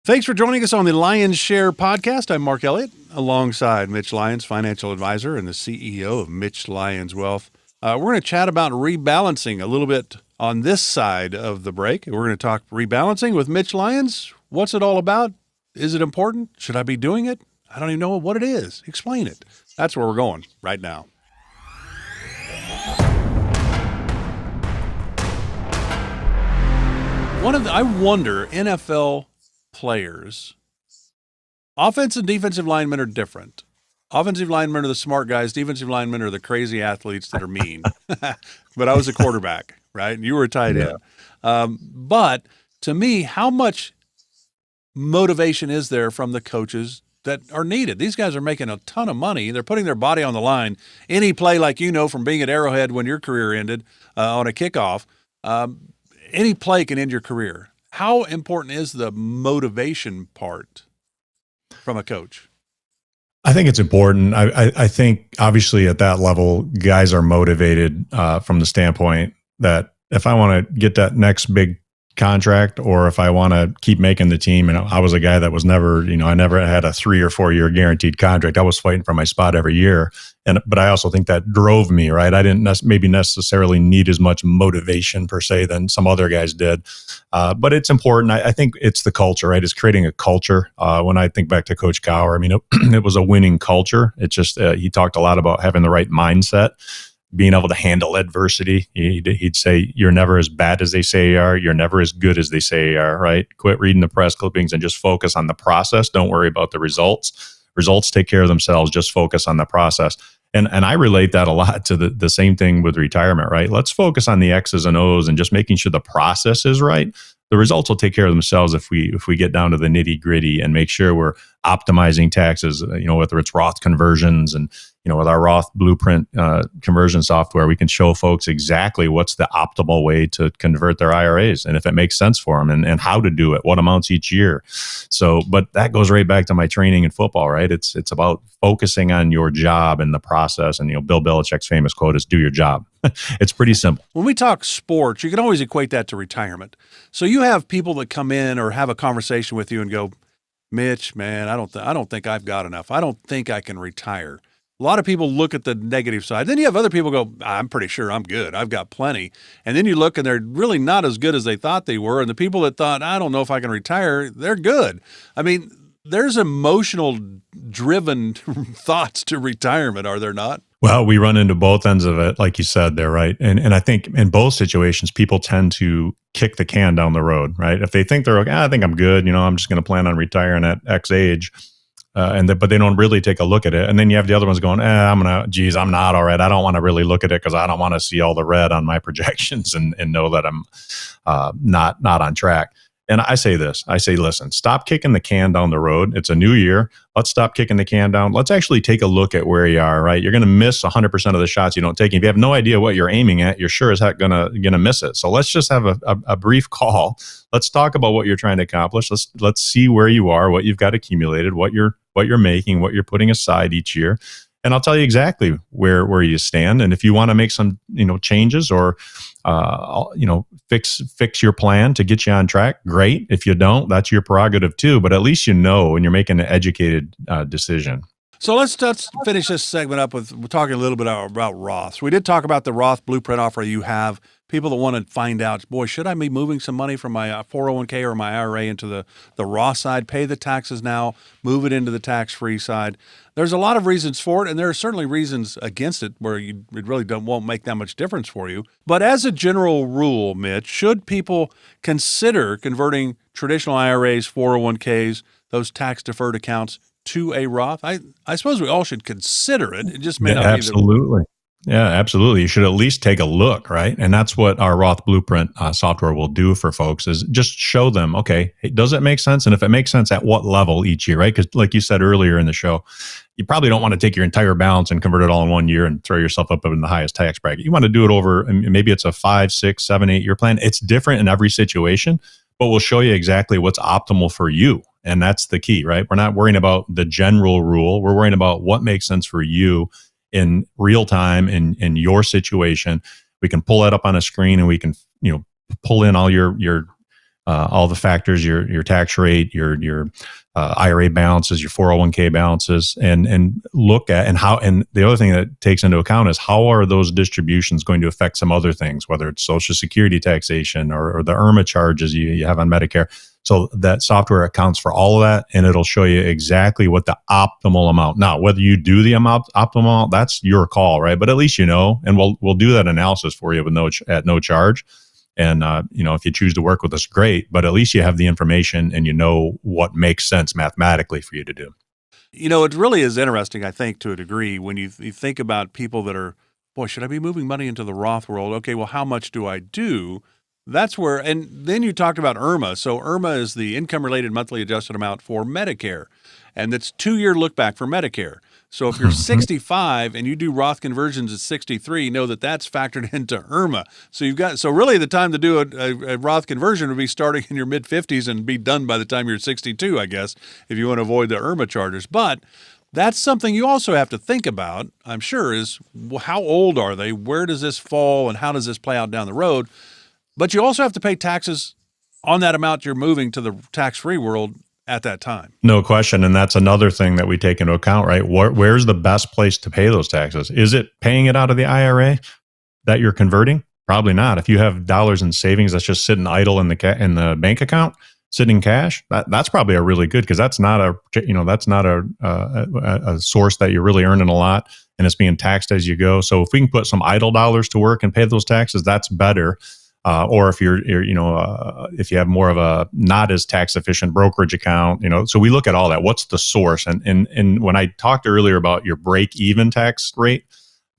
Thanks for joining us on the Lyons Share podcast. I'm Mark Elliott, alongside Mitch Lyons, financial advisor and the CEO of Mitch Lyons Wealth. We're going to chat about rebalancing a little bit on this side of the break. We're going to talk rebalancing with Mitch Lyons. What's it all about? Is it important? Should I be doing it? I don't even know what it is. Explain it. That's where we're going right now. I wonder, NFL players, offensive and defensive linemen are different. Offensive linemen are the smart guys. Defensive linemen are the crazy athletes that are mean. But I was a quarterback, right? And you were a tight end. But to me, how much motivation is there from the coaches that are needed? These guys are making a ton of money. They're putting their body on the line. Any play, like you know from being at Arrowhead when your career ended on a kickoff, any play can end your career. How important is the motivation part from a coach? I think it's important. I think obviously at that level, guys are motivated from the standpoint that if I want to get that next big contract, or if I want to keep making the team, and I was a guy that was never, I never had a 3 or 4 year guaranteed contract. I was fighting for my spot every year. But I also think that drove me, right? I didn't maybe necessarily need as much motivation per se than some other guys did. But it's important. I think it's the culture, right? It's creating a culture. When I think back to Coach Gower, I mean, it was a winning culture. It's just, he talked a lot about having the right mindset, being able to handle adversity. He'd say, you're never as bad as they say you are. You're never as good as they say you are, right? Quit reading the press clippings and just focus on the process. Don't worry about the results. Results take care of themselves. Just focus on the process. And I relate that a lot to the same thing with retirement, right? Let's focus on the X's and O's and just making sure the process is right. The results will take care of themselves if we get down to the nitty gritty and make sure we're optimizing taxes, whether it's Roth Conversions and, with our Roth Blueprint conversion software, we can show folks exactly what's the optimal way to convert their IRAs and if it makes sense for them and how to do it, what amounts each year. So, but that goes right back to my training in football, right? It's about focusing on your job and the process. And, Bill Belichick's famous quote is, do your job. It's pretty simple. When we talk sports, you can always equate that to retirement. So you have people that come in or have a conversation with you and go, Mitch, man, I don't think I've got enough. I don't think I can retire. A lot of people look at the negative side. Then you have other people go, I'm pretty sure I'm good. I've got plenty. And then you look and they're really not as good as they thought they were. And the people that thought, I don't know if I can retire, they're good. I mean, there's emotional driven thoughts to retirement, are there not? Well, we run into both ends of it, like you said there, right? And I think in both situations, people tend to kick the can down the road, right? If they think they're okay, I think I'm good, I'm just going to plan on retiring at X age. But they don't really take a look at it. And then you have the other ones going, I'm not all right. I don't want to really look at it because I don't want to see all the red on my projections and know that I'm not on track. And I say, listen, stop kicking the can down the road. It's a new year. Let's stop kicking the can down. Let's actually take a look at where you are, right? You're going to miss 100% of the shots you don't take. If you have no idea what you're aiming at, you're sure as heck going to miss it. So let's just have a brief call. Let's talk about what you're trying to accomplish. Let's see where you are, what you've got accumulated, what you're making, what you're putting aside each year. And I'll tell you exactly where you stand. And if you want to make some, changes or, fix your plan to get you on track, great. If you don't, that's your prerogative too. But at least and you're making an educated decision. So let's finish this segment up with talking a little bit about Roths. We did talk about the Roth Blueprint offer you have. People that want to find out, boy, should I be moving some money from my 401k or my IRA into the Roth side, pay the taxes now, move it into the tax-free side? There's a lot of reasons for it, and there are certainly reasons against it where it really won't make that much difference for you. But as a general rule, Mitch, should people consider converting traditional IRAs, 401ks, those tax-deferred accounts to a Roth? I suppose we all should consider it. It just may not absolutely. Yeah, absolutely. You should at least take a look, right? And that's what our Roth Blueprint software will do for folks is just show them, okay, does it make sense? And if it makes sense, at what level each year, right? Because like you said earlier in the show, you probably don't want to take your entire balance and convert it all in 1 year and throw yourself up in the highest tax bracket. You want to do it over, maybe it's a 5, 6, 7, 8 year plan. It's different in every situation, but we'll show you exactly what's optimal for you. And that's the key, right? We're not worrying about the general rule. We're worrying about what makes sense for you in real time in your situation. We can pull that up on a screen and we can, pull in all your all the factors, your tax rate, your IRA balances, your 401k balances, and look at and the other thing that takes into account is how are those distributions going to affect some other things, whether it's Social Security taxation or the IRMAA charges you have on Medicare. So that software accounts for all of that, and it'll show you exactly what the optimal amount. Now, whether you do the optimal amount, that's your call, right? But at least you know, and we'll do that analysis for you at no charge. And, if you choose to work with us, great, but at least you have the information and you know what makes sense mathematically for you to do. It really is interesting, I think, to a degree, when you think about people that are, boy, should I be moving money into the Roth world? Okay, well, how much do I do? That's where, and then you talked about IRMAA. So IRMAA is the income-related monthly adjusted amount for Medicare, and it's 2-year look back for Medicare. So if you're 65 and you do Roth conversions at 63, know that that's factored into IRMAA. So really the time to do a Roth conversion would be starting in your mid-50s and be done by the time you're 62, I guess, if you want to avoid the IRMAA charges. But that's something you also have to think about, I'm sure, is how old are they? Where does this fall and how does this play out down the road? But you also have to pay taxes on that amount you're moving to the tax-free world at that time. No question. And that's another thing that we take into account, right? Where's the best place to pay those taxes? Is it paying it out of the IRA that you're converting? Probably not. If you have dollars in savings that's just sitting idle in the bank account, sitting cash, that's probably a really good, because that's not a source that you're really earning a lot and it's being taxed as you go. So if we can put some idle dollars to work and pay those taxes, that's better. Or if if you have more of a not as tax efficient brokerage account, so we look at all that. What's the source? And when I talked earlier about your break even tax rate,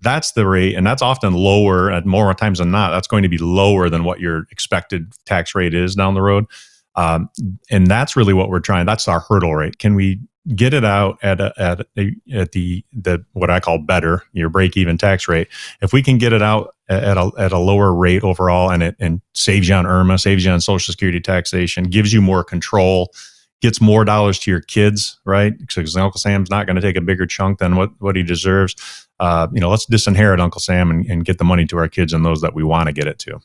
that's the rate, and that's often lower, and more times than not, that's going to be lower than what your expected tax rate is down the road. And that's really what we're trying. That's our hurdle rate. Can we get it out at the what I call better, your break even tax rate? If we can get it out at a lower rate overall, and saves you on IRMAA, saves you on Social Security taxation, gives you more control, gets more dollars to your kids, right? Because Uncle Sam's not going to take a bigger chunk than what he deserves. Let's disinherit Uncle Sam and get the money to our kids and those that we want to get it to.